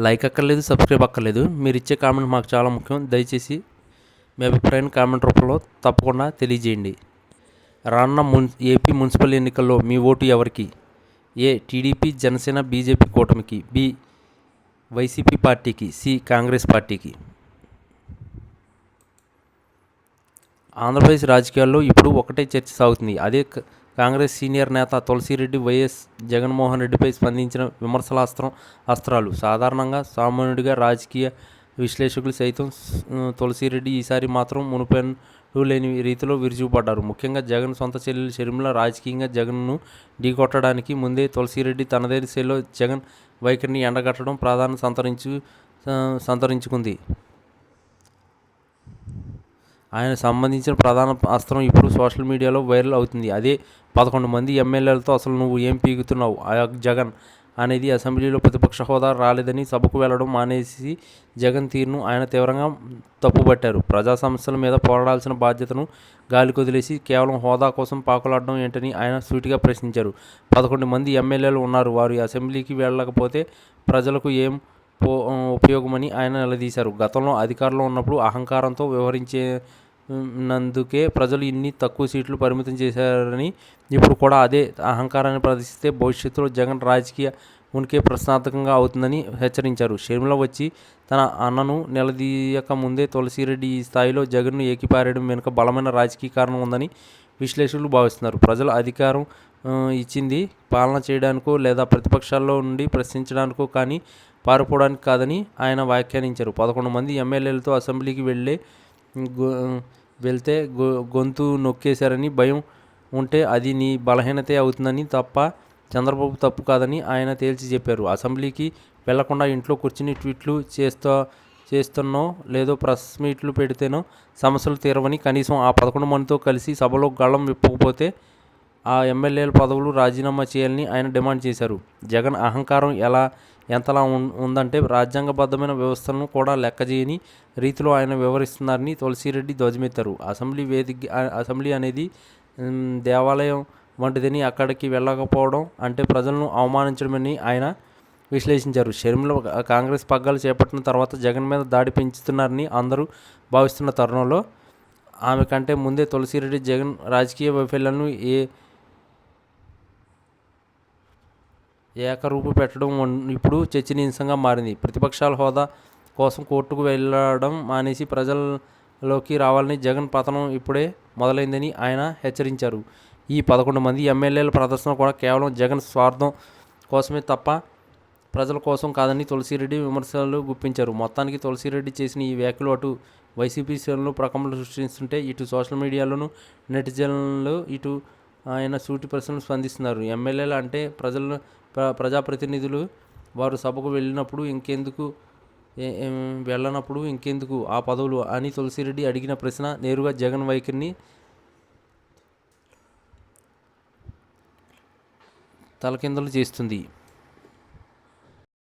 Like అక్కర్లేదు, subscribe అక్కర్లేదు. మీరు ఇచ్చే కామెంట్ మాకు చాలా ముఖ్యం. దయచేసి మీ అభిప్రాయాన్ని కామెంట్ రూపంలో తప్పకుండా తెలియజేయండి. రానున్న ఏపీ మున్సిపల్ ఎన్నికల్లో మీ ఓటు ఎవరికి? ఏ టీడీపీ, జనసేన, బీజేపీ కూటమికి, బి వైసీపీ పార్టీకి, సి కాంగ్రెస్ పార్టీకి. ఆంధ్రప్రదేశ్ రాజకీయాల్లో ఇప్పుడు ఒకటే చర్చ సాగుతుంది. అదే కాంగ్రెస్ సీనియర్ నేత తులసిరెడ్డి వైఎస్ జగన్మోహన్ రెడ్డిపై స్పందించిన విమర్శల అస్త్రాలు. సాధారణంగా సామాన్యుడిగా రాజకీయ విశ్లేషకులు సైతం తులసిరెడ్డి ఈసారి మాత్రం మునుపెన్నడూ లేని రీతిలో విరుచుకుపడ్డారు. ముఖ్యంగా జగన్ సొంత చెల్లెలు షర్మిల రాజకీయంగా జగన్ను ఢీకొట్టడానికి ముందే తులసిరెడ్డి తనదైన శైలిలో జగన్ వైఖరిని ఎండగట్టడం ప్రాధాన్యం సంతరించుకుంది. ఆయన సంబంధించిన ప్రధాన అస్త్రం ఇప్పుడు సోషల్ మీడియాలో వైరల్ అవుతుంది. అదే 11 మంది ఎమ్మెల్యేలతో అసలు నువ్వు ఏం పీకుతున్నావు జగన్ అనేది. అసెంబ్లీలో ప్రతిపక్ష హోదా రాలేదని సభకు వెళ్లడం మానేసి జగన్ తీరును ఆయన తీవ్రంగా తప్పుపట్టారు. ప్రజా సమస్యల మీద పోరాడాల్సిన బాధ్యతను గాలికొదిలేసి కేవలం హోదా కోసం పాకులాడడం ఏంటని ఆయన సూటిగా ప్రశ్నించారు. 11 మంది ఎమ్మెల్యేలు ఉన్నారు, వారు అసెంబ్లీకి వెళ్ళకపోతే ప్రజలకు ఏం ఉపయోగమని ఆయన నిలదీశారు. గతంలో అధికారంలో ఉన్నప్పుడు అహంకారంతో వ్యవహరించినందుకే ప్రజలు ఇన్ని తక్కువ సీట్లు పరిమితం చేశారని, ఇప్పుడు కూడా అదే అహంకారాన్ని ప్రదర్శిస్తే భవిష్యత్తులో జగన్ రాజకీయ ఉనికి ప్రశ్నార్థకంగా అవుతుందని హెచ్చరించారు. షర్మిల వచ్చి తన అన్నను నిలదీయక ముందే తులసిరెడ్డి ఈ స్థాయిలో జగన్ను ఏకిపారేయడం వెనుక బలమైన రాజకీయ కారణం ఉందని విశ్లేషకులు భావిస్తున్నారు. ప్రజలు అధికారం ఇచ్చింది పాలన చేయడానికో లేదా ప్రతిపక్షాల్లో నుండి ప్రశ్నించడానికో కానీ పారిపోవడానికి కాదని ఆయన వ్యాఖ్యానించారు. 11 మంది ఎమ్మెల్యేలతో అసెంబ్లీకి వెళ్తే గొంతు నొక్కేశారని భయం ఉంటే అది నీ బలహీనతే అవుతుందని తప్ప చంద్రబాబు తప్పు కాదని ఆయన తేల్చి చెప్పారు. అసెంబ్లీకి వెళ్లకుండా ఇంట్లో కూర్చుని ట్వీట్లు చేస్తున్నో లేదో ప్రెస్ మీట్లు పెడితేనో సమస్యలు తీరవని, కనీసం ఆ 11 మందితో కలిసి సభలో గళం విప్పకపోతే ఆ ఎమ్మెల్యేల పదవులు రాజీనామా చేయాలని ఆయన డిమాండ్ చేశారు. జగన్ అహంకారం ఎంతలా ఉందంటే రాజ్యాంగబద్ధమైన వ్యవస్థలను కూడా లెక్కజేయని రీతిలో ఆయన వ్యవహరిస్తున్నారని తులసిరెడ్డి ధ్వజమెత్తారు. అసెంబ్లీ అనేది దేవాలయం వంటిదని, అక్కడికి వెళ్ళకపోవడం అంటే ప్రజలను అవమానించడమని ఆయన విశ్లేషించారు. షర్మిల కాంగ్రెస్ పగ్గాలు చేపట్టిన తర్వాత జగన్ మీద దాడి పెంచుతున్నారని అందరూ భావిస్తున్న తరుణంలో ఆమె కంటే ముందే తులసిరెడ్డి జగన్ రాజకీయ వైఫల్యాలను ఏకరూపు పెట్టడం ఇప్పుడు చర్చనీయాంశంగా మారింది. ప్రతిపక్షాల హోదా కోసం కోర్టుకు వెళ్లడం మానేసి ప్రజల్లోకి రావాలని జగన్ పతనం ఇప్పుడే మొదలైందని ఆయన హెచ్చరించారు. ఈ 11 మంది ఎమ్మెల్యేల ప్రదర్శన కూడా కేవలం జగన్ స్వార్థం కోసమే తప్ప ప్రజల కోసం కాదని తులసిరెడ్డి విమర్శలు గుప్పించారు. మొత్తానికి తులసిరెడ్డి చేసిన ఈ వ్యాఖ్యలు అటు వైసీపీ శ్రేణులు ప్రకంపనలు సృష్టిస్తుంటే, ఇటు సోషల్ మీడియాలోనూ నెటిజన్లు ఇటు ఆయన సూటి ప్రశ్నలు స్పందిస్తున్నారు. ఎమ్మెల్యేలు అంటే ప్రజాప్రతినిధులు, వారు సభకు వెళ్ళనప్పుడు ఇంకెందుకు ఆ పదవులు అని తులసిరెడ్డి అడిగిన ప్రశ్న నేరుగా జగన్ వైఖరిని తలకిందులు చేస్తుంది.